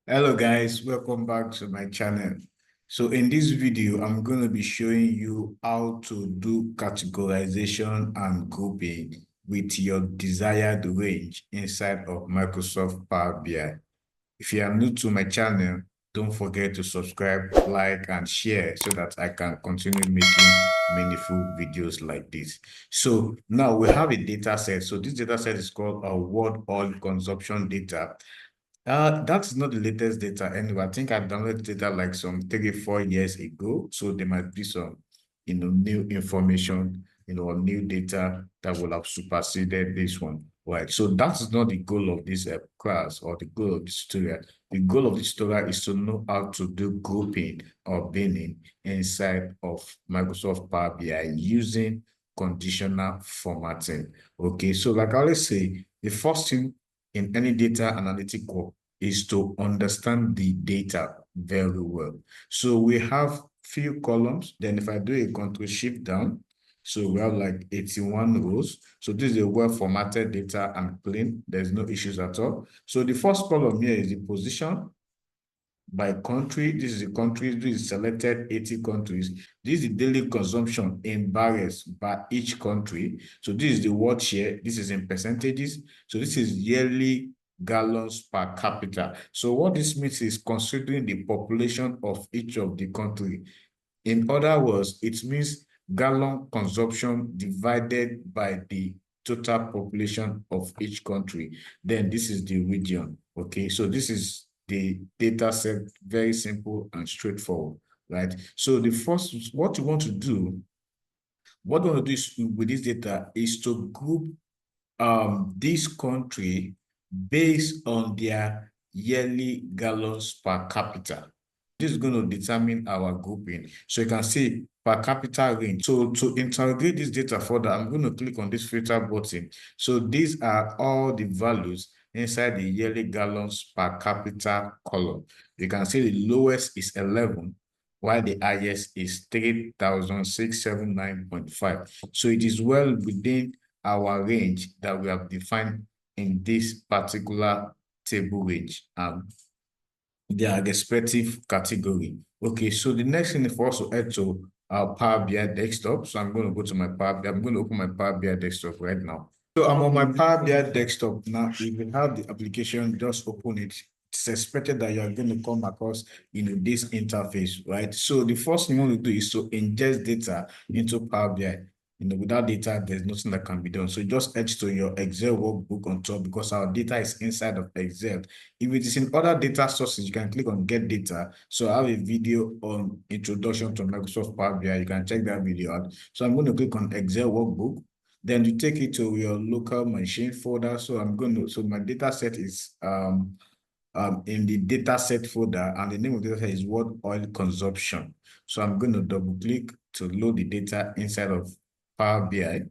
Hello guys, welcome back to my channel. So in this video, I'm going to be showing you how to do categorization and grouping with your desired range inside of Microsoft Power BI. If you are new to my channel, don't forget to subscribe, like, and share so that I can continue making meaningful videos like this. So now we have a data set. So this data set is called a word oil consumption data. That's not the latest data anyway. I think I downloaded data like some 3 or 4 years ago. So there might be some, new information, or new data that will have superseded this one. Right. So that's not the goal of this class or the goal of this tutorial. The goal of this tutorial is to know how to do grouping or binning inside of Microsoft Power BI using conditional formatting. Okay. So like I always say, the first thing in any data analytic work is to understand the data very well. So we have few columns. Then if I do a control shift down, so we have like 81 rows. So this is a well formatted data and clean. There's no issues at all. So the first column here is the position by country. This is the countries. This is selected 80 countries. This is the daily consumption in barrels by each country. So this is the world share. This is in percentages. So this is yearly gallons per capita. So what this means is considering the population of each of the country. In other words, it means gallon consumption divided by the total population of each country. Then this is the region. Okay, so this is the data set, very simple and straightforward, right? So the first, what you want to do is, with this data is to group this country based on their yearly gallons per capita. This is going to determine our grouping. So you can see per capita range. So to interrogate this data further, I'm going to click on this filter button. So these are all the values inside the yearly gallons per capita column. You can see the lowest is 11, while the highest is 3,679.5. So it is well within our range that we have defined in this particular table range and their respective category. Okay, so the next thing is for us to add to our Power BI desktop. So I'm going to go to my Power BI. I'm going to open my Power BI desktop right now. So I'm on my Power BI desktop now. If you have the application, just open it. It's expected that you're going to come across, this interface, right? So the first thing you want to do is to ingest data into Power BI. Without data, there's nothing that can be done. So just edge to your Excel workbook on top because our data is inside of Excel. If it is in other data sources, you can click on Get Data. So I have a video on Introduction to Microsoft Power BI. You can check that video out. So I'm going to click on Excel workbook. Then you take it to your local machine folder. So my data set is in the data set folder, and the name of the data set is word oil consumption. So I'm going to double click to load the data inside of Power BI.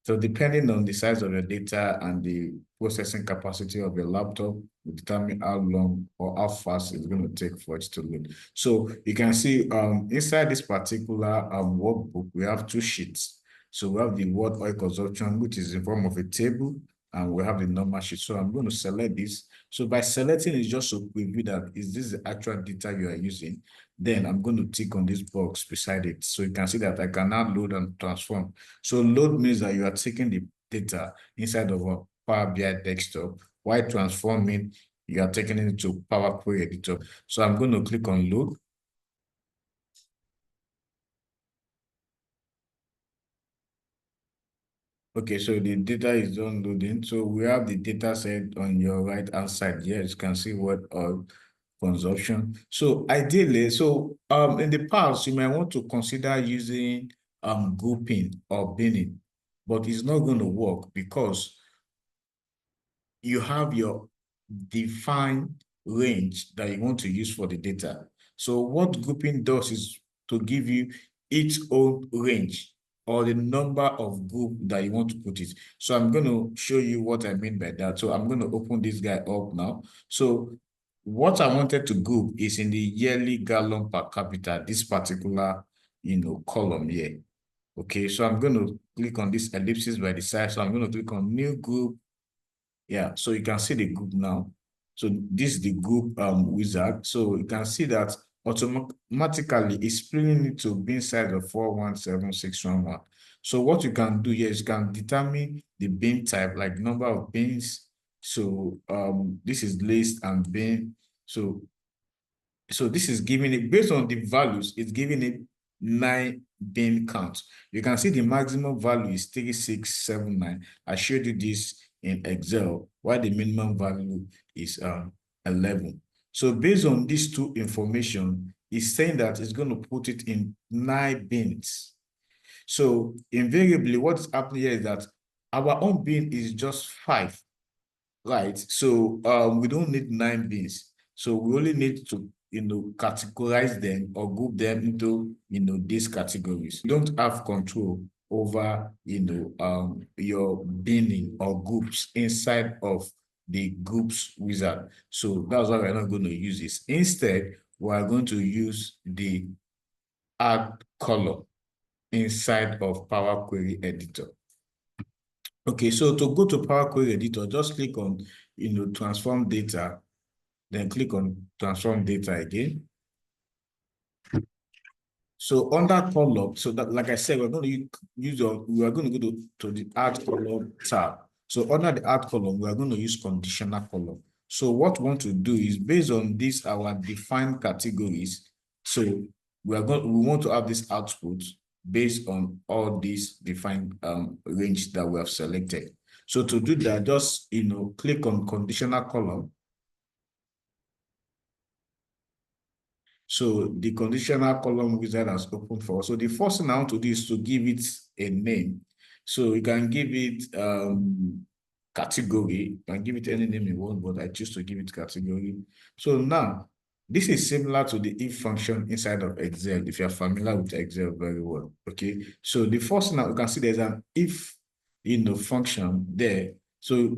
So depending on the size of your data and the processing capacity of your laptop will determine how long or how fast it's going to take for it to load. So you can see inside this particular workbook, we have two sheets. So we have the word oil consumption, which is in form of a table, and we have the normal sheet. So I'm going to select this. So by selecting it, just to preview that is this the actual data you are using, then I'm going to tick on this box beside it. So you can see that I can now load and transform. So load means that you are taking the data inside of a Power BI desktop, while transforming, you are taking it into Power Query Editor. So I'm going to click on load. Okay, so the data is done loading. So we have the data set on your right-hand side. Here, you can see what consumption. So ideally, in the past, you might want to consider using grouping or binning, but it's not going to work because you have your defined range that you want to use for the data. So what grouping does is to give you its own range or the number of group that you want to put it. So I'm going to show you what I mean by that. So I'm going to open this guy up now. So what I wanted to group is in the yearly gallon per capita, this particular, column here. Okay, so I'm going to click on this ellipsis by the side. So I'm going to click on new group. Yeah, so you can see the group now. So this is the group wizard. So you can see that automatically it's splitting it to bin size of 417611. So what you can do here is you can determine the bin type, like number of bins. So this is list and bin. So this is giving it, based on the values, it's giving it 9 bin count. You can see the maximum value is 3679. I showed you this in Excel, while the minimum value is 11. So based on these two information, it's saying that it's going to put it in 9 bins. So invariably, what's happening here is that our own bin is just 5, right? So we don't need 9 bins. So we only need to, categorize them or group them into, these categories. You don't have control over, your binning or groups inside of the groups wizard. So that's why we're not going to use this. Instead, we're going to use the add column inside of Power Query Editor. Okay, so to go to Power Query Editor, just click on, transform data, then click on transform data again. So under column, so that, like I said, we're going to we are going to go to the add column tab. So under the add column, we are going to use conditional column. So what we want to do is, based on this, our defined categories. So we want to have this output based on all these defined range that we have selected. So to do that, just click on conditional column. So the conditional column wizard has opened for us. So the first thing I want to do is to give it a name. So you can give it category. You can give it any name you want, but I choose to give it category. So now, this is similar to the if function inside of Excel, if you're familiar with Excel very well, okay? So the first thing that you can see, there's an if, function there. So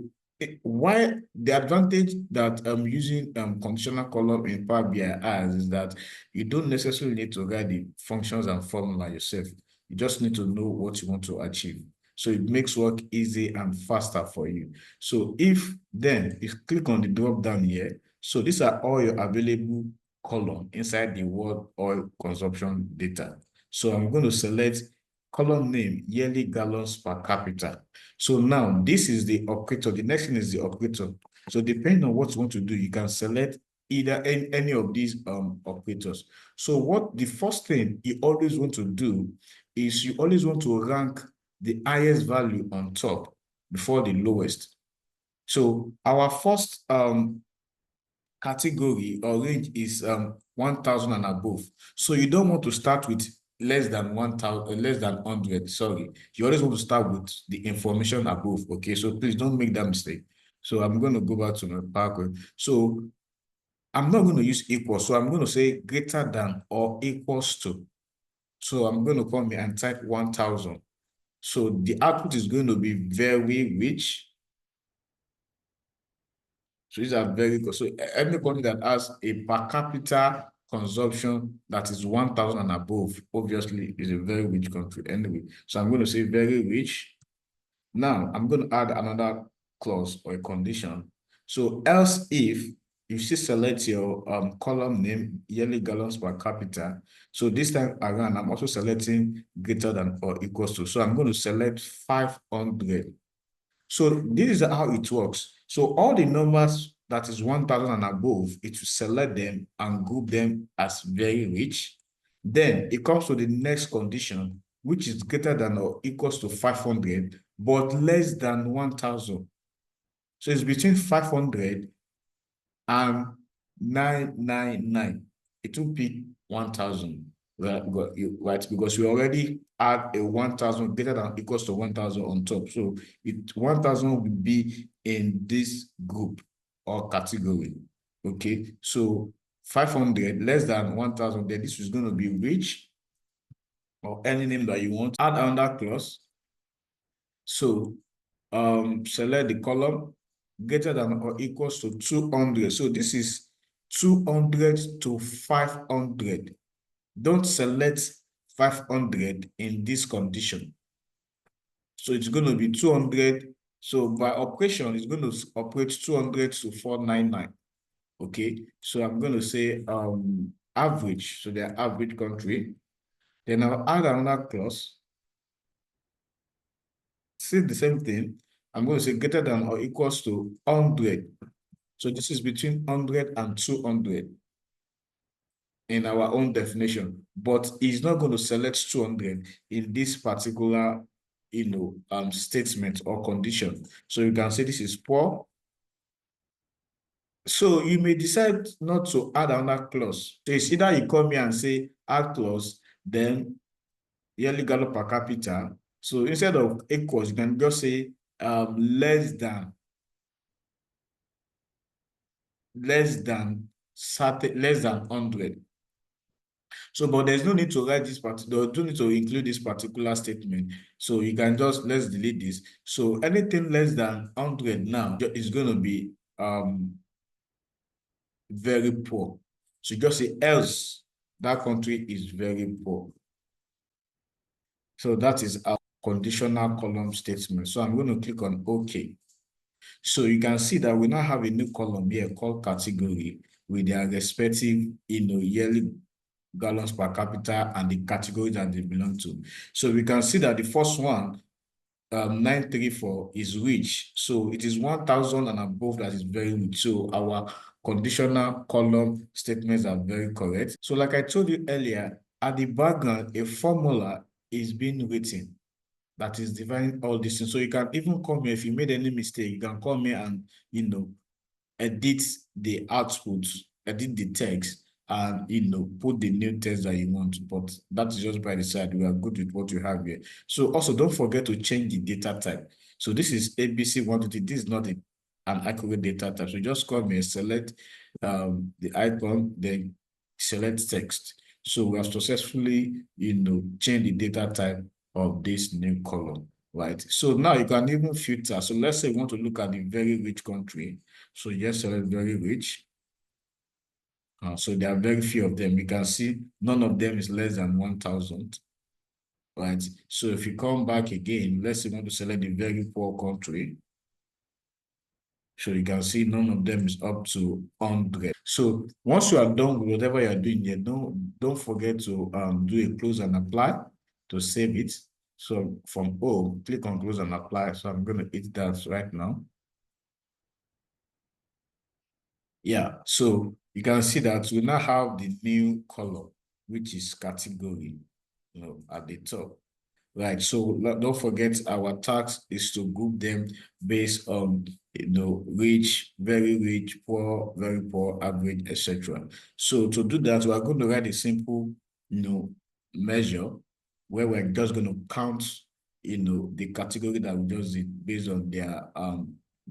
why the advantage that I'm using conditional column in Power BI has is that you don't necessarily need to write the functions and formula yourself. You just need to know what you want to achieve. So it makes work easy and faster for you. So if you click on the drop down here, so these are all your available column inside the word oil consumption data. So I'm going to select column name, yearly gallons per capita. So now this is the operator. The next thing is the operator. So depending on what you want to do, you can select either any of these operators. So what the first thing you always want to do is you always want to rank the highest value on top before the lowest. So our first category or range is 1,000 and above. So you don't want to start with less than 1,000, less than 100. Sorry, you always want to start with the information above. Okay, so please don't make that mistake. So I'm going to go back to my Power. So I'm not going to use equal. So I'm going to say greater than or equals to. So I'm going to come here and type 1,000. So the output is going to be very rich. So these are very good. So everybody that has a per capita consumption that is 1,000 and above, obviously is a very rich country anyway. So I'm going to say very rich. Now I'm going to add another clause or a condition. So else if you still select your column name, yearly gallons per capita. So this time around, I'm also selecting greater than or equals to. So I'm going to select 500. So this is how it works. So all the numbers that is 1,000 and above, it will select them and group them as very rich. Then it comes to the next condition, which is greater than or equals to 500, but less than 1,000. So it's between 500 and 999. It will pick 1,000, right? Because we already add a 1,000 greater than equals to 1,000 on top. So 1,000 will be in this group or category. Okay, so 500 less than 1,000, then this is going to be rich or any name that you want. Add another clause. So select the column greater than or equals to 200. So this is 200 to 500. Don't select 500 in this condition. So it's going to be 200. So by operation, it's going to operate 200 to 499. Okay, so I'm going to say average, so their average country. Then I'll add another clause. See the same thing. I'm going to say greater than or equals to 100. So this is between 100 and 200 in our own definition, but it's not going to select 200 in this particular, statement or condition. So you can say this is poor. So you may decide not to add another clause. So it's either you come here and say add clause, then yearly gallon per capita. So instead of equals, you can just say less than less than 100. So, but there's no need to write this part. There do need to include this particular statement. So you can just let's delete this. So anything less than 100 now is going to be very poor. So just say else that country is very poor. So that is our conditional column statement. So I'm going to click on OK. So you can see that we now have a new column here called category with their respective, yearly gallons per capita and the category that they belong to. So we can see that the first one, 934 is rich. So it is 1,000 and above that is very rich. So our conditional column statements are very correct. So like I told you earlier, at the background, a formula is being written that is defining all these things. So you can even come here, if you made any mistake, you can come here and, edit the output, edit the text, and, put the new text that you want. But that is just by the side. We are good with what you have here. So also don't forget to change the data type. So this is ABC123. This is not an accurate data type. So just come here, select the icon, then select text. So we have successfully, changed the data type of this new column, right? So now you can even filter. So let's say you want to look at the very rich country. So just select very rich. So there are very few of them. You can see none of them is less than 1,000, right? So if you come back again, let's say you want to select the very poor country. So you can see none of them is up to 100. So once you are done with whatever you're doing here, don't forget to do a close and apply to save it. So from O, click on close and apply. So I'm going to hit that right now. Yeah, so you can see that we now have the new column, which is category, at the top. Right, so don't forget our task is to group them based on, rich, very rich, poor, very poor, average, etc. So to do that, we are going to write a simple, measure where we're just going to count, the category that we just did based on their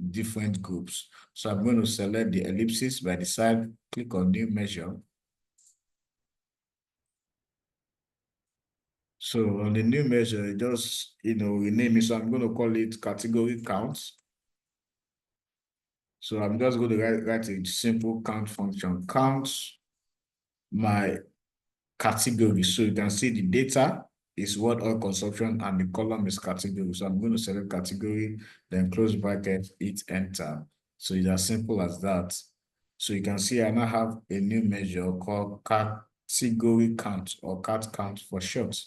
different groups. So I'm going to select the ellipsis by the side, click on new measure. So on the new measure, just, rename it. So I'm going to call it category counts. So I'm just going to write a simple count function. Count my category. So you can see the data is what oil consumption and the column is category. So I'm going to select category, then close bracket, hit enter. So it's as simple as that. So you can see I now have a new measure called category count or cat count for short.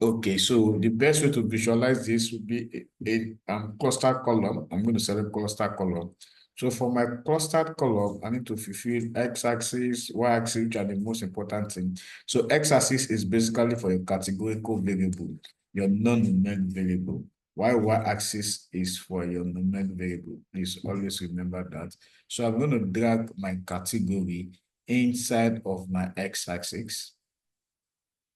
Okay, so the best way to visualize this would be a cluster column. I'm going to select cluster column. So for my clustered column, I need to fulfill x-axis, y-axis, which are the most important thing. So x-axis is basically for your categorical variable, your non-numeric variable, while y-axis is for your numeric variable. Please always remember that. So I'm going to drag my category inside of my x-axis.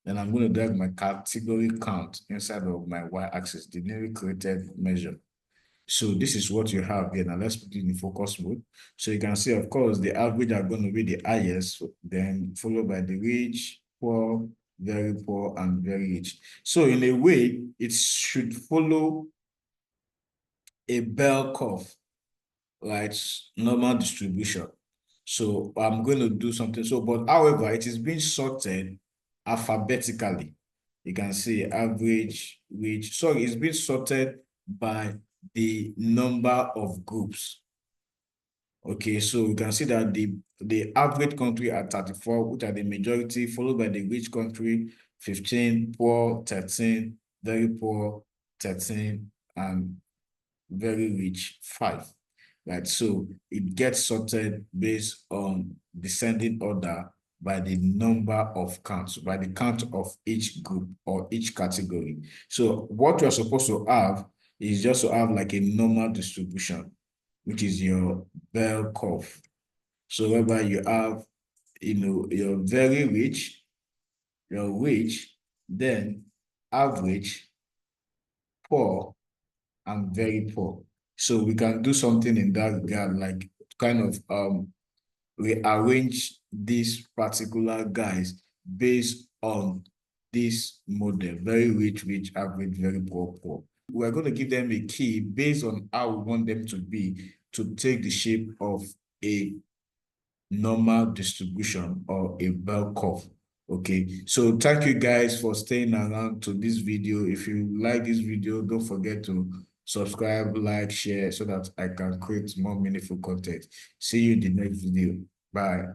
Then I'm going to drag my category count inside of my y-axis, the newly created measure. So this is what you have here. Now let's put it in focus mode. So you can see, of course, the average are going to be the highest, then followed by the rich, poor, very poor, and very rich. So in a way, it should follow a bell curve, right? Normal distribution. So I'm going to do something. So, but however, it is being sorted alphabetically. You can see average, rich. Sorry, it's being sorted by the number of groups. Okay, so you can see that the average country at 34, which are the majority, followed by the rich country, 15, poor, 13, very poor, 13, and very rich, 5. Right, so it gets sorted based on descending order by the number of counts, by the count of each group or each category. So what you're supposed to have is just to have like a normal distribution, which is your bell curve. So whereby you have, you're very rich, you're rich, then average, poor, and very poor. So we can do something in that regard, like kind of rearrange these particular guys based on this model: very rich, rich, average, very poor, poor. We're going to give them a key based on how we want them to be, to take the shape of a normal distribution or a bell curve. Okay, so thank you guys for staying around to this video. If you like this video, don't forget to subscribe, like, share, so that I can create more meaningful content. See you in the next video. Bye.